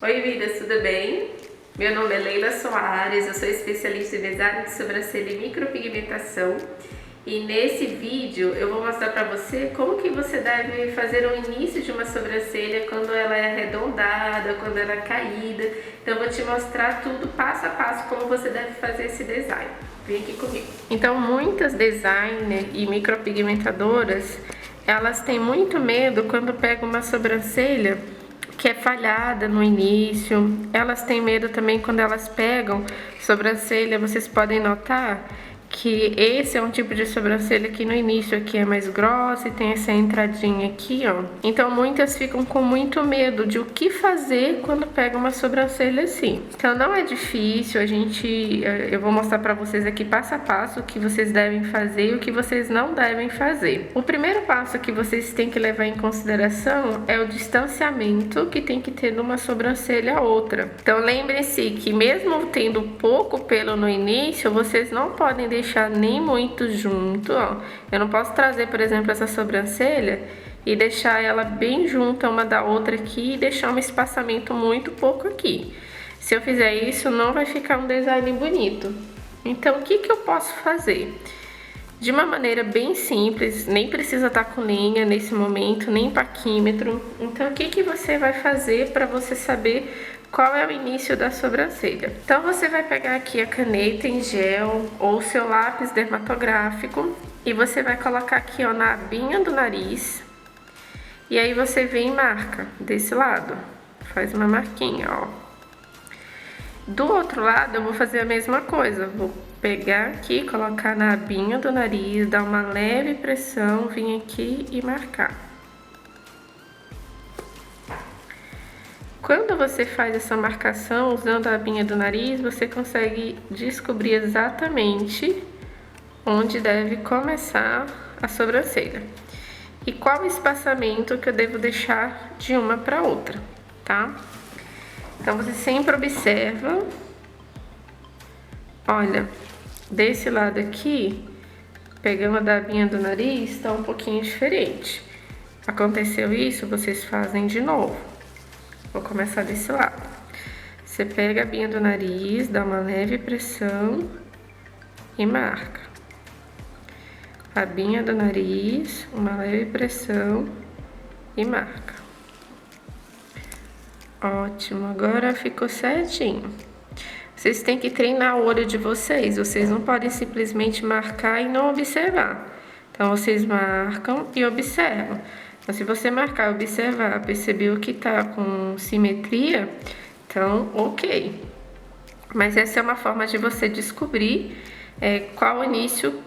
Oi, vidas, tudo bem? Meu nome é Leila Soares, eu sou especialista em design de sobrancelha e micropigmentação. E nesse vídeo eu vou mostrar para você como que você deve fazer o início de uma sobrancelha quando ela é arredondada, quando ela é caída. Então eu vou te mostrar tudo passo a passo como você deve fazer esse design. Vem aqui comigo. Então muitas designers e micropigmentadoras, elas têm muito medo quando pegam uma sobrancelha que é falhada no início. Elas têm medo também quando elas pegam sobrancelha. Vocês podem notar que esse é um tipo de sobrancelha que no início aqui é mais grossa e tem essa entradinha aqui, ó. Então muitas ficam com muito medo de o que fazer quando pega uma sobrancelha assim. Então não é difícil, eu vou mostrar pra vocês aqui passo a passo o que vocês devem fazer e o que vocês não devem fazer. O primeiro passo que vocês têm que levar em consideração é o distanciamento que tem que ter numa sobrancelha a outra. Então lembre-se que mesmo tendo pouco pelo no início, vocês não podem deixar nem muito junto, ó. Eu não posso trazer, por exemplo, essa sobrancelha e deixar ela bem junta uma da outra aqui e deixar um espaçamento muito pouco aqui. Se eu fizer isso, não vai ficar um design bonito. Então, o que eu posso fazer? De uma maneira bem simples, nem precisa estar com linha nesse momento, nem paquímetro. Então, o que você vai fazer para você saber qual é o início da sobrancelha? Então, você vai pegar aqui a caneta em gel ou seu lápis dermatográfico e você vai colocar aqui, ó, na abinha do nariz. E aí você vem e marca desse lado, faz uma marquinha, ó. Do outro lado, eu vou fazer a mesma coisa. Vou pegar aqui, colocar na abinha do nariz, dar uma leve pressão, vir aqui e marcar. Quando você faz essa marcação usando a abinha do nariz, você consegue descobrir exatamente onde deve começar a sobrancelha e qual o espaçamento que eu devo deixar de uma para outra, tá? Então você sempre observa. Olha, desse lado aqui, pegando a da abinha do nariz, tá um pouquinho diferente. Aconteceu isso, vocês fazem de novo. Vou começar desse lado. Você pega a abinha do nariz, dá uma leve pressão e marca. Abinha do nariz, uma leve pressão e marca. Ótimo, agora ficou certinho. Vocês têm que treinar o olho de vocês. Vocês não podem simplesmente marcar e não observar. Então, vocês marcam e observam. Então, se você marcar e observar, percebeu que tá com simetria, então, ok. Mas essa é uma forma de você descobrir qual o início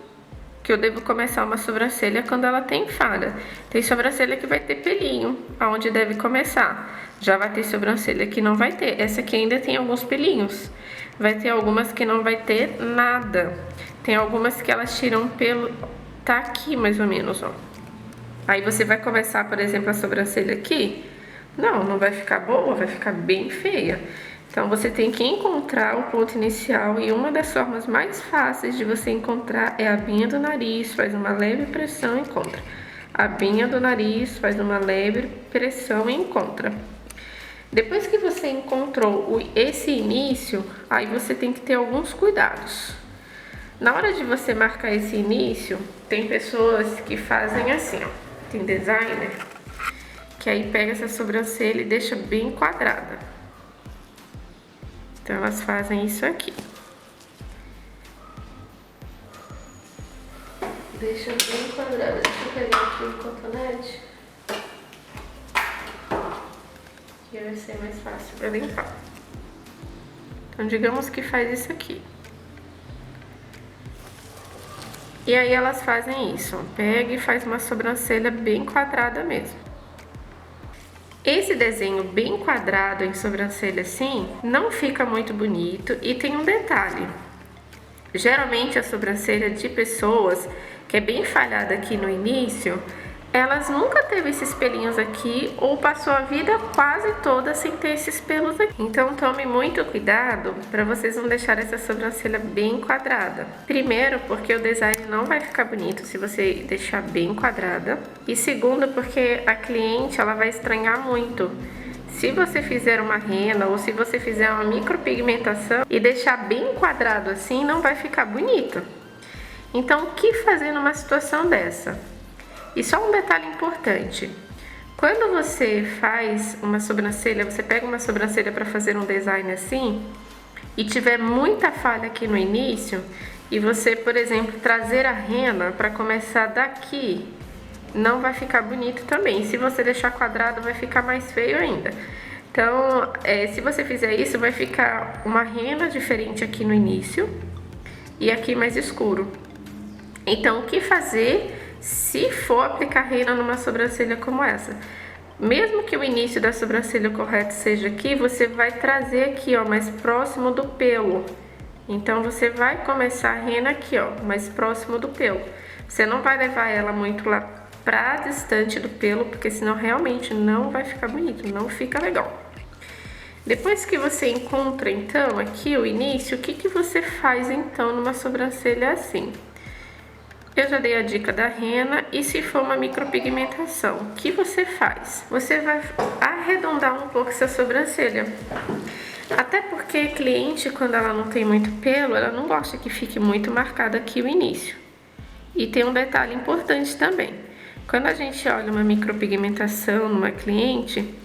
que eu devo começar uma sobrancelha quando ela tem falha. Tem sobrancelha que vai ter pelinho, aonde deve começar. Já vai ter sobrancelha que não vai ter. Essa aqui ainda tem alguns pelinhos. Vai ter algumas que não vai ter nada. Tem algumas que elas tiram pelo... Tá aqui mais ou menos, ó. Aí você vai começar, por exemplo, a sobrancelha aqui. Não vai ficar boa, vai ficar bem feia. Então, você tem que encontrar o ponto inicial e uma das formas mais fáceis de você encontrar é a abinha do nariz, faz uma leve pressão e encontra. Abinha do nariz, faz uma leve pressão e encontra. Depois que você encontrou esse início, aí você tem que ter alguns cuidados. Na hora de você marcar esse início, tem pessoas que fazem assim, ó. Tem designer que aí pega essa sobrancelha e deixa bem quadrada. Então, elas fazem isso aqui. Deixa bem quadrada. Deixa eu pegar aqui o cotonete. Que vai ser mais fácil para limpar. Então, digamos que faz isso aqui. E aí, elas fazem isso. Ó. Pega e faz uma sobrancelha bem quadrada mesmo. Esse desenho bem quadrado em sobrancelha assim, não fica muito bonito e tem um detalhe. Geralmente a sobrancelha de pessoas que é bem falhada aqui no início, elas nunca teve esses pelinhos aqui ou passou a vida quase toda sem ter esses pelos aqui. Então tome muito cuidado para vocês não deixarem essa sobrancelha bem quadrada. Primeiro, porque o design não vai ficar bonito se você deixar bem quadrada. E segundo, porque a cliente ela vai estranhar muito Se você fizer uma rena ou se você fizer uma micropigmentação e deixar bem quadrado assim, não vai ficar bonito. Então, o que fazer numa situação dessa? E só um detalhe importante. Quando você faz uma sobrancelha, você pega uma sobrancelha para fazer um design assim e tiver muita falha aqui no início e você, por exemplo, trazer a rena para começar daqui, não vai ficar bonito também. Se você deixar quadrado, vai ficar mais feio ainda. Então, se você fizer isso, vai ficar uma rena diferente aqui no início e aqui mais escuro. Então, o que fazer se for aplicar rena numa sobrancelha como essa? Mesmo que o início da sobrancelha correto seja aqui, você vai trazer aqui, ó, mais próximo do pelo. Então, você vai começar a rena aqui, ó, mais próximo do pelo. Você não vai levar ela muito lá pra distante do pelo, porque senão realmente não vai ficar bonito, não fica legal. Depois que você encontra, então, aqui o início, o que você faz, então, numa sobrancelha assim? Eu já dei a dica da rena e se for uma micropigmentação, o que você faz? Você vai arredondar um pouco essa sobrancelha. Até porque cliente, quando ela não tem muito pelo, ela não gosta que fique muito marcado aqui o início. E tem um detalhe importante também. Quando a gente olha uma micropigmentação numa cliente,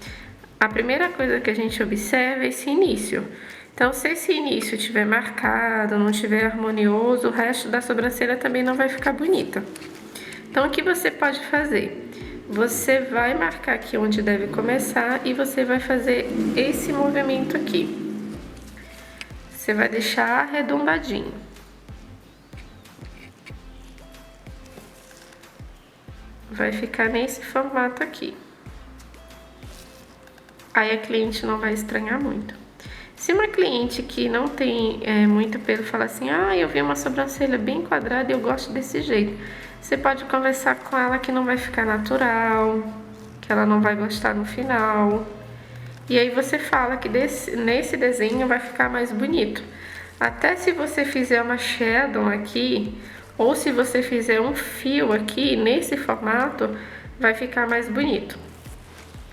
a primeira coisa que a gente observa é esse início. Então, se esse início estiver marcado, não estiver harmonioso, o resto da sobrancelha também não vai ficar bonita. Então, o que você pode fazer? Você vai marcar aqui onde deve começar e você vai fazer esse movimento aqui. Você vai deixar arredondadinho. Vai ficar nesse formato aqui. Aí a cliente não vai estranhar muito. Se uma cliente que não tem muito pelo fala assim, eu vi uma sobrancelha bem quadrada e eu gosto desse jeito, você pode conversar com ela que não vai ficar natural, que ela não vai gostar no final. E aí você fala que nesse desenho vai ficar mais bonito. Até se você fizer uma shadow aqui, ou se você fizer um fio aqui, nesse formato, vai ficar mais bonito.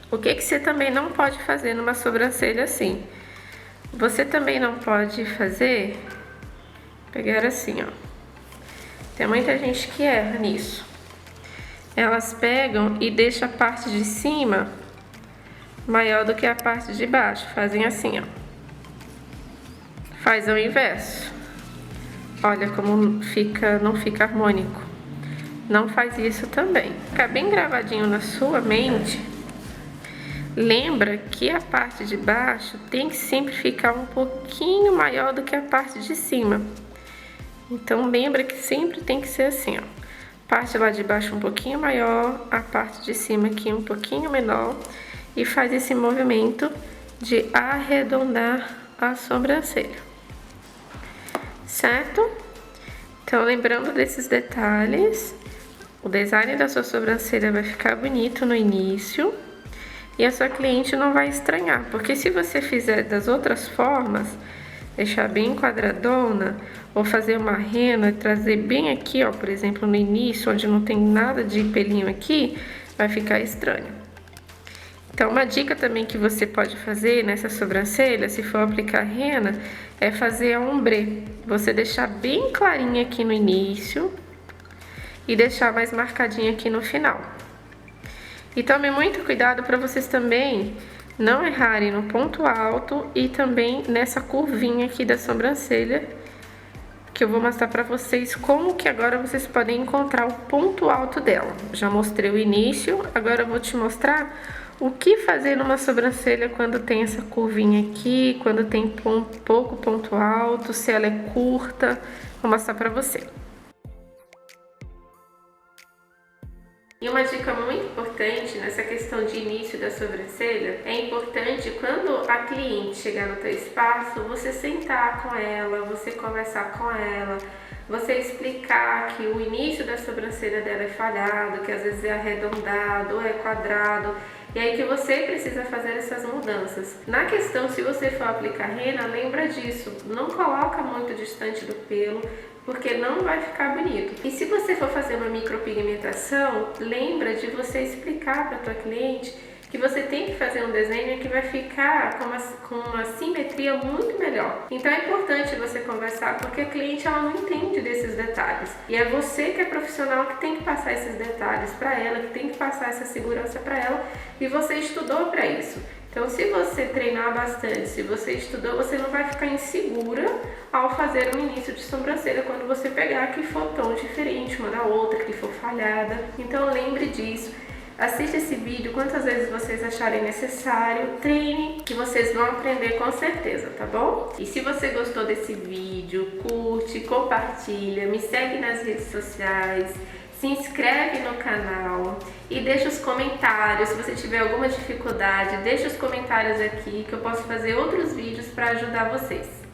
O que você também não pode fazer numa sobrancelha assim? Você também não pode fazer, pegar assim, ó. Tem muita gente que erra nisso. Elas pegam e deixam a parte de cima maior do que a parte de baixo. Fazem assim, ó. Faz ao inverso. Olha como fica, não fica harmônico. Não faz isso também. Fica bem gravadinho na sua mente. Lembra que a parte de baixo tem que sempre ficar um pouquinho maior do que a parte de cima. Então lembra que sempre tem que ser assim, ó. Parte lá de baixo um pouquinho maior, a parte de cima aqui um pouquinho menor. E faz esse movimento de arredondar a sobrancelha. Certo? Então lembrando desses detalhes, o design da sua sobrancelha vai ficar bonito no início. E a sua cliente não vai estranhar, porque se você fizer das outras formas, deixar bem quadradona, ou fazer uma rena e trazer bem aqui, ó, por exemplo, no início, onde não tem nada de pelinho aqui, vai ficar estranho. Então, uma dica também que você pode fazer nessa sobrancelha, se for aplicar rena, é fazer a ombre. Você deixar bem clarinha aqui no início e deixar mais marcadinha aqui no final. E tome muito cuidado para vocês também não errarem no ponto alto e também nessa curvinha aqui da sobrancelha, que eu vou mostrar para vocês como que agora vocês podem encontrar o ponto alto dela. Já mostrei o início, agora eu vou te mostrar o que fazer numa sobrancelha quando tem essa curvinha aqui, quando tem pouco ponto alto, se ela é curta, vou mostrar para você. E uma dica muito importante nessa questão de início da sobrancelha, é importante quando a cliente chegar no teu espaço, você sentar com ela, você conversar com ela, você explicar que o início da sobrancelha dela é falhado, que às vezes é arredondado ou é quadrado, e aí que você precisa fazer essas mudanças. Na questão, se você for aplicar rena, lembra disso, não coloca muito distante do pelo, porque não vai ficar bonito. E se você for fazer uma micropigmentação, lembra de você explicar para tua cliente que você tem que fazer um desenho que vai ficar com uma simetria muito melhor. Então é importante você conversar, porque a cliente ela não entende desses detalhes. E é você que é profissional que tem que passar esses detalhes para ela, que tem que passar essa segurança para ela, e você estudou para isso. Então, se você treinar bastante, se você estudou, você não vai ficar insegura ao fazer um início de sobrancelha quando você pegar que for tom diferente uma da outra, que for falhada. Então, lembre disso. Assista esse vídeo quantas vezes vocês acharem necessário, treine, que vocês vão aprender com certeza, tá bom? E se você gostou desse vídeo, curte, compartilha, me segue nas redes sociais, se inscreve no canal e deixa os comentários. Se você tiver alguma dificuldade, deixa os comentários aqui que eu posso fazer outros vídeos para ajudar vocês.